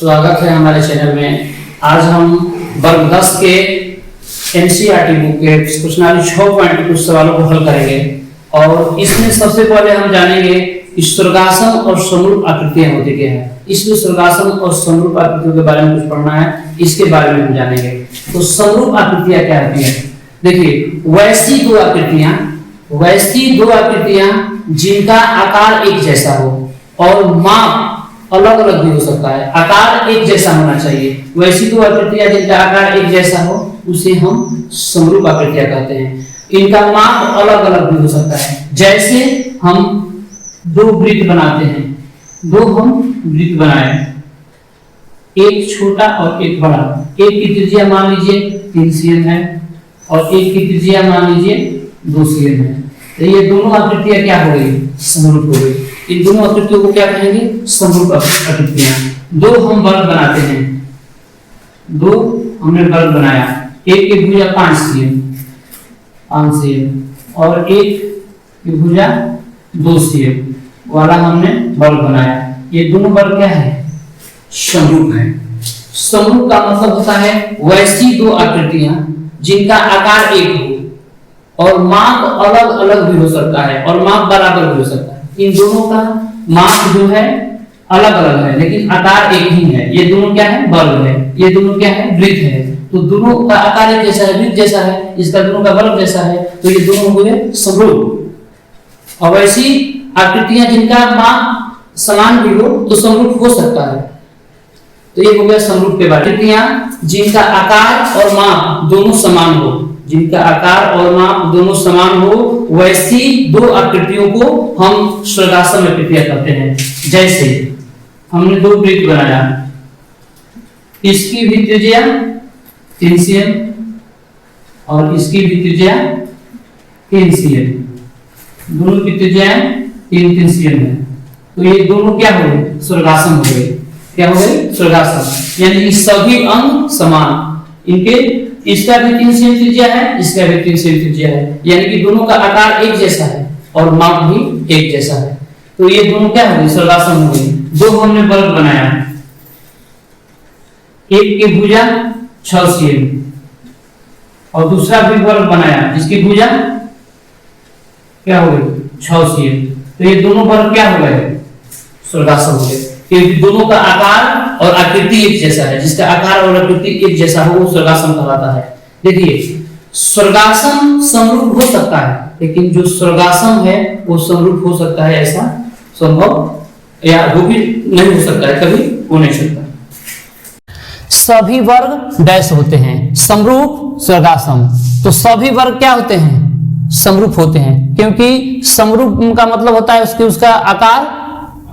स्वागत है हमारे चैनल में। आज हम वर्ग 10 के एनसीईआरटी बुक के क्वेश्चन 6 पॉइंट कुछ सवालों को हल करेंगे और इसमें सबसे पहले हम जानेंगे कि स्वर्गासन और समरूप आकृतियां होती क्या है। इसमें स्वर्गासन और समरूप आकृतियों के बारे में कुछ पढ़ना है, इसके बारे में हम जानेंगे। तो समरूप आकृतियां क्या होती है? देखिए, वैसी दो आकृतियां जिनका आकार एक जैसा हो और माप अलग अलग भी हो सकता है। आकार एक जैसा होना चाहिए। वैसी दो आकृतियां जिनका आकार एक जैसा हो उसे हम समरूप आकृतियां कहते हैं। इनका माप अलग अलग भी हो सकता है। जैसे हम दो वृत्त बनाते हैं, हम वृत्त बनाए, एक छोटा और एक बड़ा। एक की त्रिज्या मान लीजिए 3 cm है और एक की त्रिज्या मान लीजिए 2 cm है। तो ये दोनों आकृतियां क्या हो गई? समरूप हो गई। इन दोनों आकृतियों को क्या कहेंगे? समरूप आकृतियां। दो हम वर्ग बनाते हैं, दो हमने वर्ग बनाया, एक की भुजा 5 cm और एक की भुजा 2 cm वाला हमने वर्ग बनाया। ये दोनों वर्ग क्या है? समरूप है। समरूप का मतलब होता है वैसी दो आकृतियां जिनका आकार एक हो और माप अलग अलग भी हो सकता है और माप बराबर भी हो सकता है। इन दोनों का माप जो है अलग अलग है लेकिन आकार एक ही है। ये दोनों क्या है? वर्ग है। ये दोनों क्या है? वृत्त है। तो दोनों का आकार एक जैसा है, वृत्त जैसा है, इसका दोनों का वर्ग जैसा है, तो ये दोनों हुए समरूप। और वैसी आकृतियां जिनका माप समान भी हो तो समरूप हो सकता है। तो ये हो गया समरूप के बारे में। आकृतियां जिनका आकार और माप दोनों समान हो, जिनका आकार और माप दोनों समान हो, वैसी दो आकृतियों को हम स्वर्गासन आकृतियां कहते हैं। जैसे हमने दो वृत्त बनाया, इसकी भी त्रिज्या 3 cm और इसकी भी त्रिज्या 3 cm, दोनों की त्रिज्याएं 3-3 cm है। तो ये दोनों क्या हो गए? स्वर्गासन हो गए। क्या हो गए? स्वर्गासन। यानी कि सभी अंग समान, इनके इसका भी 3 cm त्रिज्या है, इसका भी 3 cm त्रिज्या है, यानी कि दोनों का आकार एक जैसा है और माप भी एक जैसा है। तो ये दोनों क्या हो गए? स्वर्गासन हो गए। दो हमने वर्ग बनाया, एक की भुजा 6 cm और दूसरा भी वर्ग बनाया जिसकी भुजा क्या हो गई? 6 cm। तो ये दोनों वर्ग क्या हो गए? स्वर्गासन हो गए, क्योंकि दोनों का आकार और आकृति एक जैसा है। जिसका आकार और आकृति एक जैसा हो वो स्वर्गासन कहलाता है। देखिए, स्वर्गासन समरूप हो सकता है लेकिन जो स्वर्गासन है वो समरूप हो सकता है ऐसा संभव या वो भी नहीं हो सकता है, कभी हो नहीं सकता। सभी वर्ग डैश होते हैं, समरूप स्वर्गासन। तो सभी वर्ग क्या होते हैं? समरूप होते हैं, क्योंकि समरूप का मतलब होता है उसका आकार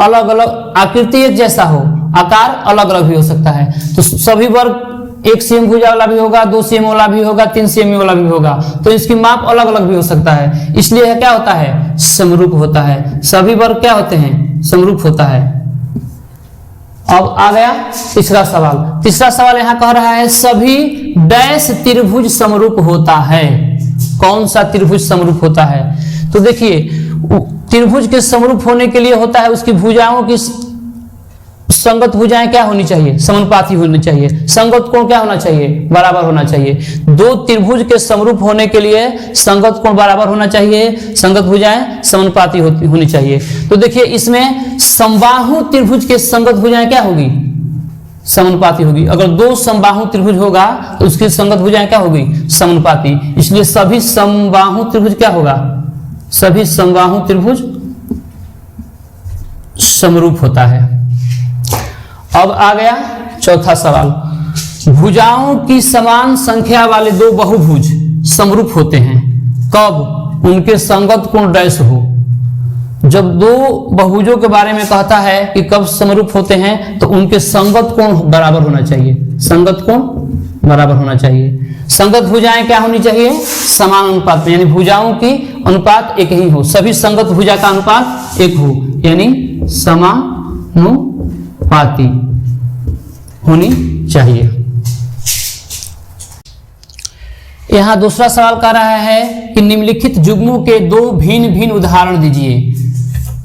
अलग अलग, आकृति एक जैसा हो, आकार अलग अलग भी हो सकता है। तो सभी वर्ग 1 cm भुजा वाला भी होगा, 2 cm वाला भी होगा, 3 cm वाला भी होगा, तो इसकी माप अलग अलग भी हो सकता है। इसलिए क्या होता है? समरूप होता है। सभी वर्ग क्या होते हैं? समरूप होता है। अब आ गया तीसरा सवाल। तीसरा सवाल यहाँ कह रहा है सभी डैश त्रिभुज समरूप होता है। कौन सा त्रिभुज समरूप होता है? तो देखिए, त्रिभुज के समरूप होने के लिए होता है उसकी भुजाओं की संगत भुजाएं क्या होनी चाहिए? समानुपाती होनी चाहिए। संगत कोण क्या होना चाहिए? बराबर होना चाहिए। दो त्रिभुज के समरूप होने के लिए संगत कोण बराबर होना चाहिए, संगत भुजाएं समानुपाती होनी चाहिए। तो देखिए, इसमें समबाहु त्रिभुज के संगत भुजाएं क्या होगी? समानुपाती होगी। अगर दो समबाहु त्रिभुज होगा तो उसकी संगत भुजाएं क्या होगी? समानुपाती। इसलिए सभी समबाहु त्रिभुज क्या होगा? सभी समबाहु त्रिभुज समरूप होता है। अब आ गया चौथा सवाल। भुजाओं की समान संख्या वाले दो बहुभुज समरूप होते हैं कब? उनके संगत कोण डैश हो। जब दो बहुभुजों के बारे में कहता है कि कब समरूप होते हैं तो उनके संगत कोण बराबर होना चाहिए। संगत कोण बराबर होना चाहिए। संगत भुजाएं क्या होनी चाहिए? समान अनुपात में, यानी भुजाओं की अनुपात एक ही हो। सभी संगत भुजा का अनुपात एक हो, यानी समानुपाती होनी चाहिए। यहां दूसरा सवाल कर रहा है कि निम्नलिखित जुग्मों के दो भिन्न भिन्न उदाहरण दीजिए।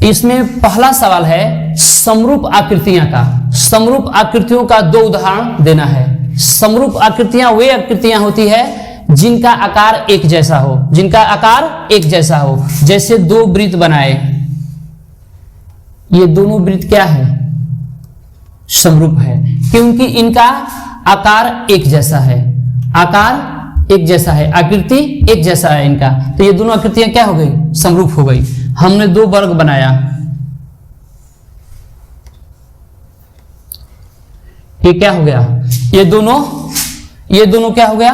इसमें पहला सवाल है समरूप आकृतियां का। समरूप आकृतियों का दो उदाहरण देना है। समरूप आकृतियां वे आकृतियां होती है जिनका आकार एक जैसा हो, जिनका आकार एक जैसा हो। जैसे दो वृत्त बनाए, ये दोनों वृत्त क्या है? समरूप है, क्योंकि इनका आकार एक जैसा है, आकार एक जैसा है, आकृति एक जैसा है इनका। तो ये दोनों आकृतियां क्या हो गई? समरूप हो गई। हमने दो वर्ग बनाया, ये क्या हो गया? ये दोनों क्या हो गया?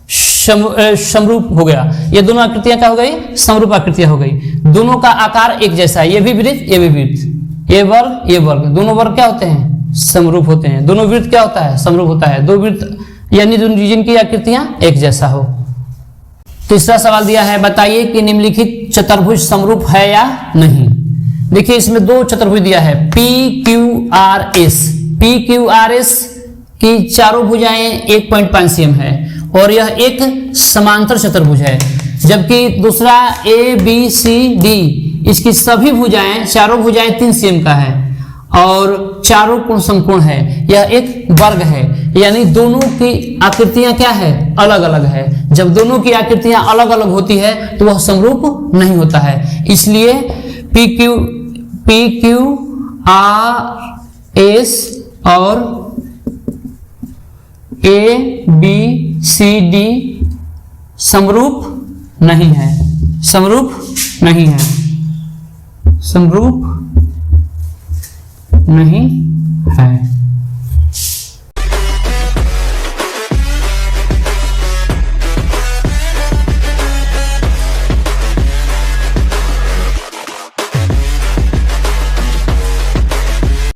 समरूप हो गया। ये दोनों आकृतियां क्या हो गई? समरूप आकृतियां हो गई। दोनों का आकार एक जैसा है, ये भी वृत्त, ये भी वृत्त, ये वर्ग, ये वर्ग, दोनों वर्ग क्या होते हैं? समरूप होते हैं। दोनों वृत्त क्या होता है? समरूप होता है। दो वृत्त यानी जिनकी आकृतियां एक जैसा हो। तीसरा सवाल दिया है, बताइए कि निम्नलिखित चतुर्भुज समरूप है या नहीं। देखिए इसमें दो चतुर्भुज दिया है, PQRS। PQRS की चारों भुजाएं 1.5 cm है और यह एक समांतर चतुर्भुज है, जबकि दूसरा ABCD इसकी सभी भुजाएं, चारों भुजाएं 3 cm का है और चारों कोण समकोण है। यह एक वर्ग है, यानी दोनों की आकृतियां क्या है? अलग अलग है। जब दोनों की आकृतियां अलग अलग होती है तो वह समरूप नहीं होता है। इसलिए PQRS और ABCD समरूप नहीं है, समरूप नहीं है, समरूप नहीं है।